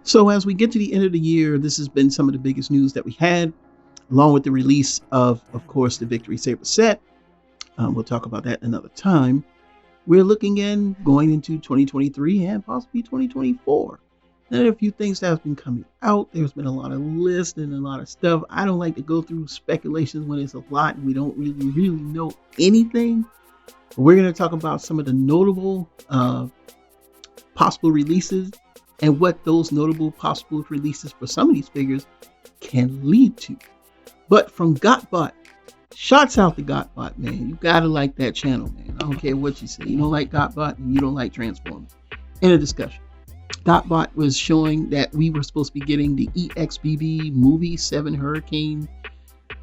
So as we get to the end of the year, this has been some of the biggest news that we had, along with the release of course, the Victory Saber set. We'll talk about that another time. We're looking in going into 2023 and possibly 2024. There are a few things that have been coming out. There's been a lot of lists and a lot of stuff. I don't like to go through speculations when it's a lot and we don't really know anything. But we're going to talk about some of the notable possible releases and what those notable possible releases for some of these figures can lead to. But from Gotbot, shouts out to Gotbot, man. You gotta like that channel, man. I don't care what you say. You don't like Gotbot and you don't like Transformers. In a discussion, Gotbot was showing that we were supposed to be getting the EXBB movie 7 Hurricane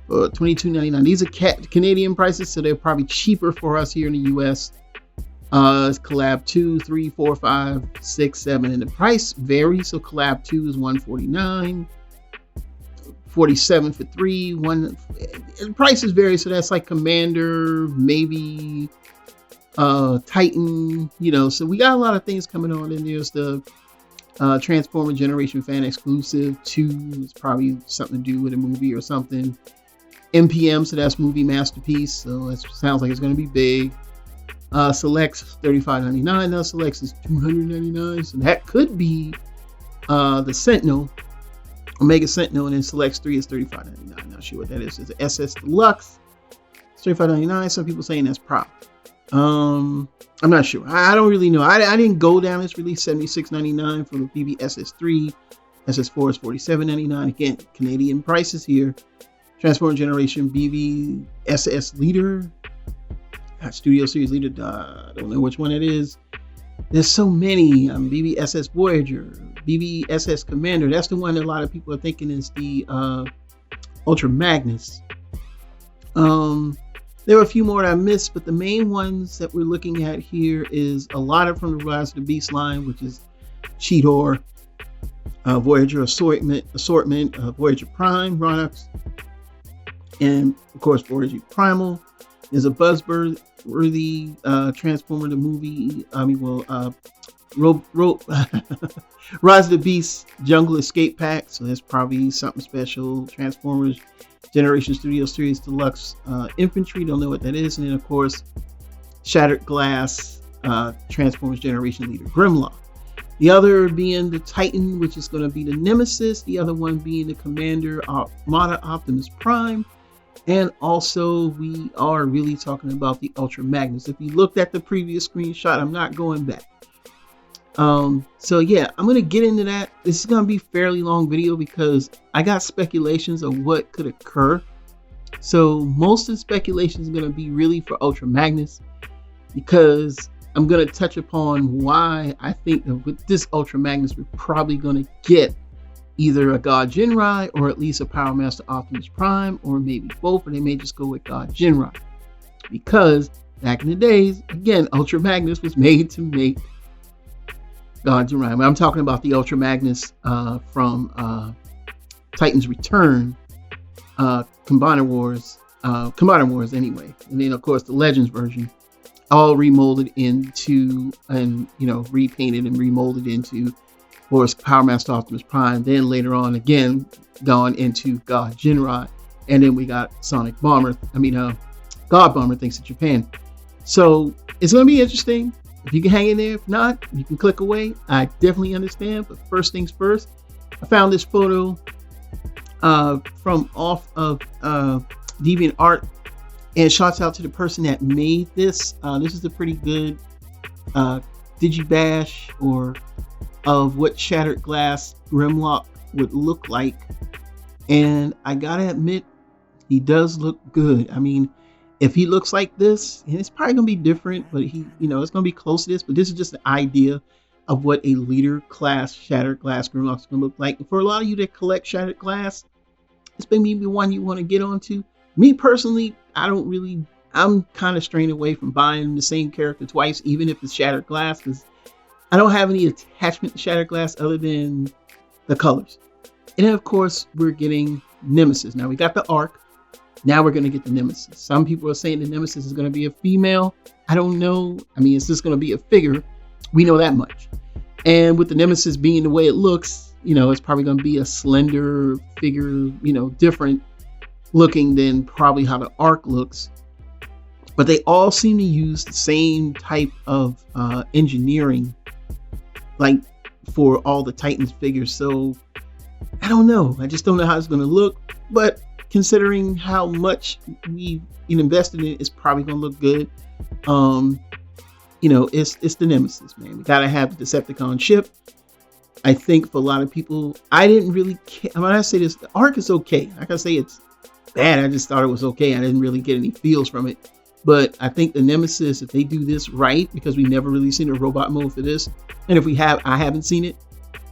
for $22.99. These are Canadian prices, so they're probably cheaper for us here in the US. It's collab 2, 3, 4, 5, 6, 7, and the price varies. So collab 2 is $149, $47 for 3. The prices vary, so that's like Commander, maybe Titan. So we got a lot of things coming on. And there's the Transformer Generation Fan Exclusive 2. It's probably something to do with a movie or something. MPM, so that's Movie Masterpiece. So it sounds like it's going to be big. Selects $35.99. Now Selects is $299. So that could be the Sentinel, Omega Sentinel, and then Selects 3 is $35.99. Not sure what that is. It's an SS Deluxe. It's $35.99. Some people saying that's prop. I'm not sure. I don't really know. I didn't go down this release. $76.99 for the BB SS3. SS4 is $47.99. Again, Canadian prices here. Transformer Generation BB SS Leader. Studio Series Leader, I don't know which one it is. There's so many. BB SS Voyager, BB SS Commander. That's the one that a lot of people are thinking is the Ultra Magnus. There were a few more that I missed, but the main ones that we're looking at here is a lot of from the Rise of the Beast line, which is Cheetor, Voyager assortment, Voyager Prime, Ronox, and of course Voyager Primal. There's a buzzworthy Transformer the movie. Rise of the Beast Jungle Escape Pack. So that's probably something special. Transformers Generation Studio Series Deluxe Infantry. Don't know what that is. And then of course Shattered Glass Transformers Generation Leader Grimlock. The other being the Titan, which is going to be the Nemesis. The other one being the Commander Armada Optimus Prime. And also, we are really talking about the Ultra Magnus. If you looked at the previous screenshot, I'm not going back. So yeah, I'm going to get into that. This is going to be a fairly long video because I got speculations of what could occur. So most of the speculation is going to be really for Ultra Magnus, because I'm going to touch upon why I think that with this Ultra Magnus, we're probably going to get either a God Jinrai or at least a Power Master Optimus Prime, or maybe both, or they may just go with God Jinrai. Because back in the days, again, Ultra Magnus was made to make God Jinrai. I'm talking about the Ultra Magnus from Titan's Return, Combiner Wars anyway. And then of course the Legends version, all remolded into and repainted and remolded into was Power Master Optimus Prime. Then later on again gone into God Jinrai, and then we got Sonic Bomber. God Bomber thanks to Japan. So it's gonna be interesting. If you can hang in there, if not, you can click away. I definitely understand. But first things first, I found this photo from off of DeviantArt, and shouts out to the person that made this. This is a pretty good digibash or of what Shattered Glass Grimlock would look like, and I gotta admit, he does look good. If he looks like this, and it's probably gonna be different, but it's gonna be close to this. But this is just an idea of what a leader class Shattered Glass Grimlock is gonna look like. And for a lot of you that collect Shattered Glass, it's maybe one you want to get onto. Me personally, I'm kind of straying away from buying the same character twice, even if it's Shattered Glass, because I don't have any attachment to Shattered Glass other than the colors. And then of course we're getting Nemesis. Now we got the Arc. Now we're going to get the Nemesis. Some people are saying the Nemesis is going to be a female. I don't know. It's just going to be a figure. We know that much. And with the Nemesis being the way it looks, it's probably going to be a slender figure, different looking than probably how the Arc looks. But they all seem to use the same type of engineering, like for all the Titans figures. So I don't know. I just don't know how it's going to look. But considering how much we invested in it, it's probably going to look good. It's the Nemesis, man. We got to have the Decepticon ship. I think for a lot of people, I didn't really care. When I say this, the Arc is okay. I can say it's bad. I just thought it was okay. I didn't really get any feels from it. But I think the Nemesis, if they do this right, because we've never really seen a robot mode for this, and if we have, I haven't seen it,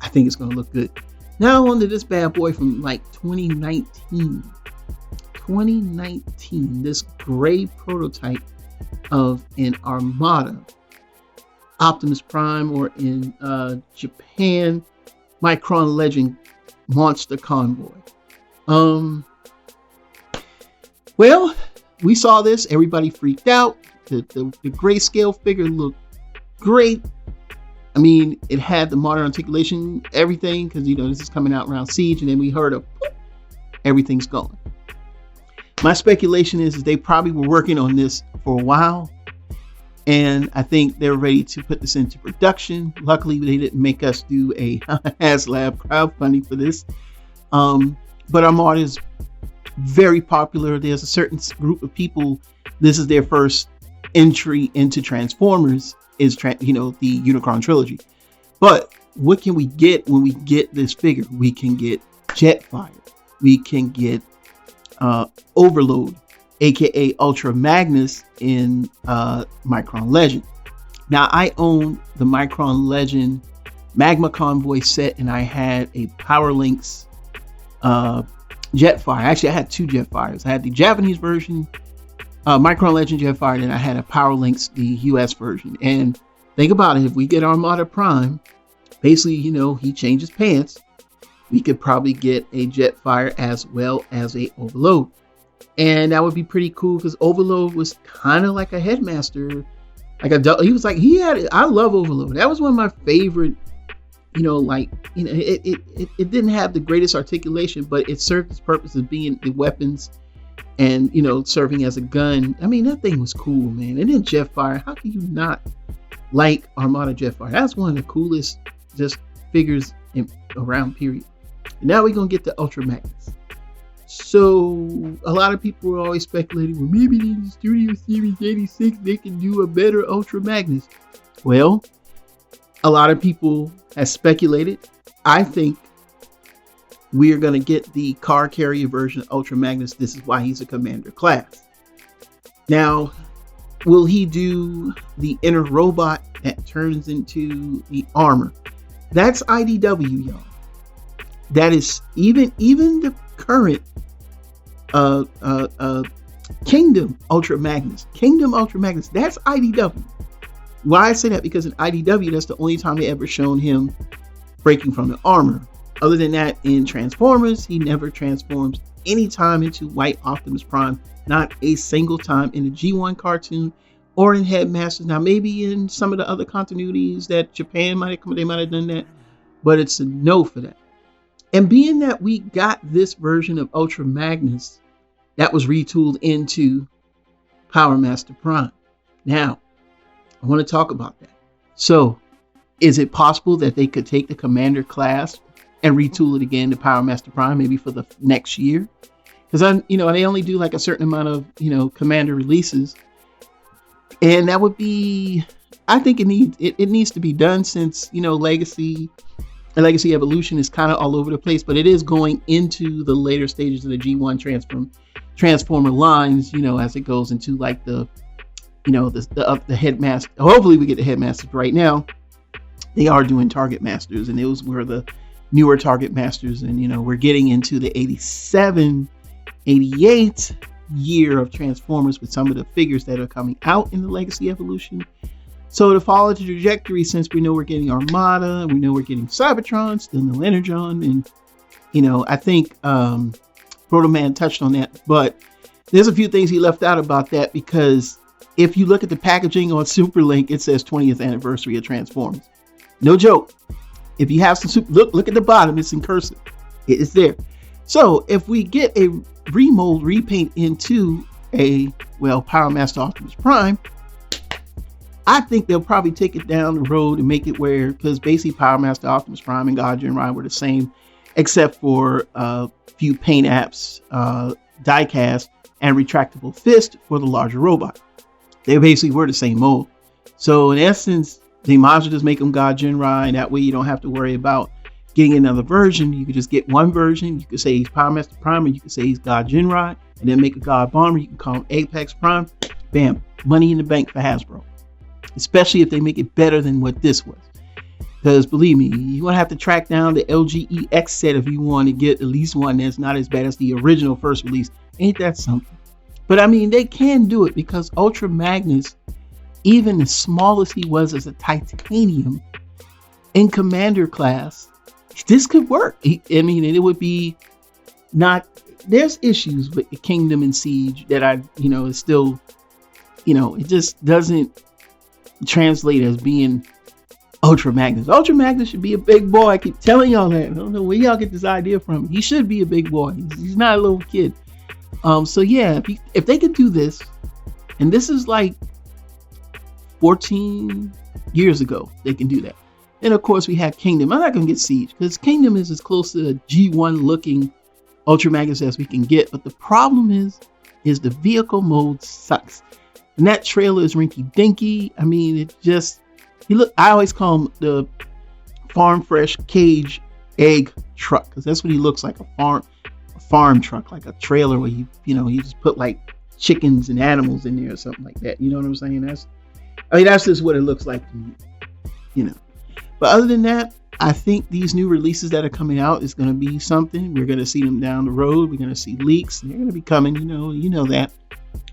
I think it's going to look good. Now on to this bad boy from like 2019. 2019, this gray prototype of an Armada Optimus Prime, or in Japan, Micron Legend Monster Convoy. Well, we saw this. Everybody freaked out. The grayscale figure looked great. I mean, it had the modern articulation, everything, because this is coming out around Siege, and then we heard a poof, everything's gone. My speculation is they probably were working on this for a while, and I think they're ready to put this into production. Luckily, they didn't make us do a HasLab crowdfunding for this. But Armada is very popular. There's a certain group of people, this is their first entry into Transformers, is the Unicron trilogy. But what can we get when we get this figure? We can get Jetfire. We can get Overload, aka Ultra Magnus in Micron Legend. Now, I own the Micron Legend Magma Convoy set, and I had a Power Links Jetfire. Actually, I had two Jetfires. I had the Japanese version, Micron Legend Jetfire, and I had a Power Links, the US version. And think about it, if we get Armada Prime, basically, he changes pants, we could probably get a Jetfire as well as a Overload. And that would be pretty cool, because Overload was kind of like a Headmaster. I love Overload. That was one of my favorite, it didn't have the greatest articulation, but it served its purpose of being the weapons and, serving as a gun. I mean, that thing was cool, man. And then Jetfire, how can you not like Armada Jetfire? That's one of the coolest just figures around, period. And now we're going to get the Ultra Magnus. So a lot of people were always speculating, well, maybe in the Studio Series 86 they can do a better Ultra Magnus. Well, a lot of people have speculated. I think we're going to get the car carrier version of Ultra Magnus. This is why he's a commander class. Now, will he do the inner robot that turns into the armor? That's IDW, y'all. That is even the current Kingdom Ultra Magnus. That's IDW. Why I say that? Because in IDW, that's the only time they ever shown him breaking from the armor. Other than that, in Transformers, he never transforms any time into White Optimus Prime. Not a single time in the G1 cartoon or in Headmasters. Now, maybe in some of the other continuities that Japan might have done that, but it's a no for that. And being that we got this version of Ultra Magnus that was retooled into Power Master Prime. Now, I want to talk about that. So, is it possible that they could take the Commander class and retool it again to Power Master Prime, maybe for the next year? Because they only do like a certain amount of Commander releases, and that would be, I think it needs to be done, since Legacy and Legacy Evolution is kind of all over the place, but it is going into the later stages of the G1 Transformer lines, as it goes into like the Headmaster. Hopefully we get the Headmasters. Right now they are doing Target Masters, and those were the newer Target Masters, and we're getting into the 87, 88 year of Transformers with some of the figures that are coming out in the Legacy Evolution. So to follow the trajectory, since we know we're getting Armada, we know we're getting Cybertron, still no Energon, and I think Proto Man touched on that, but there's a few things he left out about that, because if you look at the packaging on Superlink, it says 20th anniversary of Transformers. No joke. If you have some super, look at the bottom, it's in cursive. It is there. So if we get a remold, repaint into a, Power Master Optimus Prime, I think they'll probably take it down the road and make it where, because basically Power Master Optimus Prime and God Ryan were the same, except for a few paint apps, die-cast, and retractable fist for the larger robot. They basically were the same mold. So in essence, they might as well just make them God Ryan, and that way you don't have to worry about getting another version. You could just get one version. You could say he's Power Master Prime, or you could say he's God Ryan, and then make a God Bomber. You can call him Apex Prime. Bam, money in the bank for Hasbro. Especially if they make it better than what this was. Because believe me, you're going to have to track down the LGEX set if you want to get at least one that's not as bad as the original first release. Ain't that something? But I mean, they can do it because Ultra Magnus, even as small as he was as a titanium in Commander class, this could work. I mean, it would be not, there's issues with the Kingdom and Siege that is still, it just doesn't translate as being Ultra Magnus. Ultra Magnus should be a big boy. I keep telling y'all that. I don't know where y'all get this idea from. He should be a big boy. He's not a little kid. So yeah, if they could do this, and this is like 14 years ago, they can do that. And of course we have Kingdom. I'm not going to get Siege because Kingdom is as close to a G1 looking Ultra Magnus as we can get. But the problem is the vehicle mode sucks. And that trailer is rinky dinky. I mean, it just, I always call him the Farm Fresh Cage Egg Truck, because that's what he looks like, a farm truck, like a trailer where you just put like chickens and animals in there or something like that. You know what I'm saying? That's just what it looks like to me, But other than that, I think these new releases that are coming out is going to be something. We're going to see them down the road. We're going to see leaks. They're going to be coming, you know that.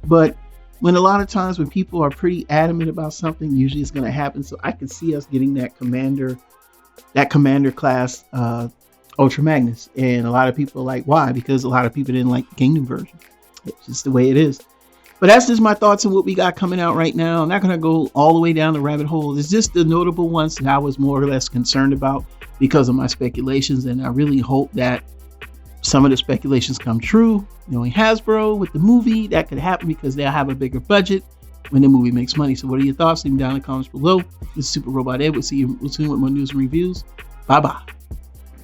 But when a lot of times when people are pretty adamant about something, usually it's going to happen. So I can see us getting that commander class Ultra Magnus. And a lot of people are like, why? Because a lot of people didn't like the Kingdom version. It's just the way it is. But that's just my thoughts on what we got coming out right now. I'm not going to go all the way down the rabbit hole. It's just the notable ones that I was more or less concerned about because of my speculations. And I really hope that some of the speculations come true. Knowing Hasbro with the movie, that could happen because they'll have a bigger budget when the movie makes money. So what are your thoughts? Leave them down in the comments below. This is Super Robot Ed. We'll see you with more news and reviews. Bye-bye.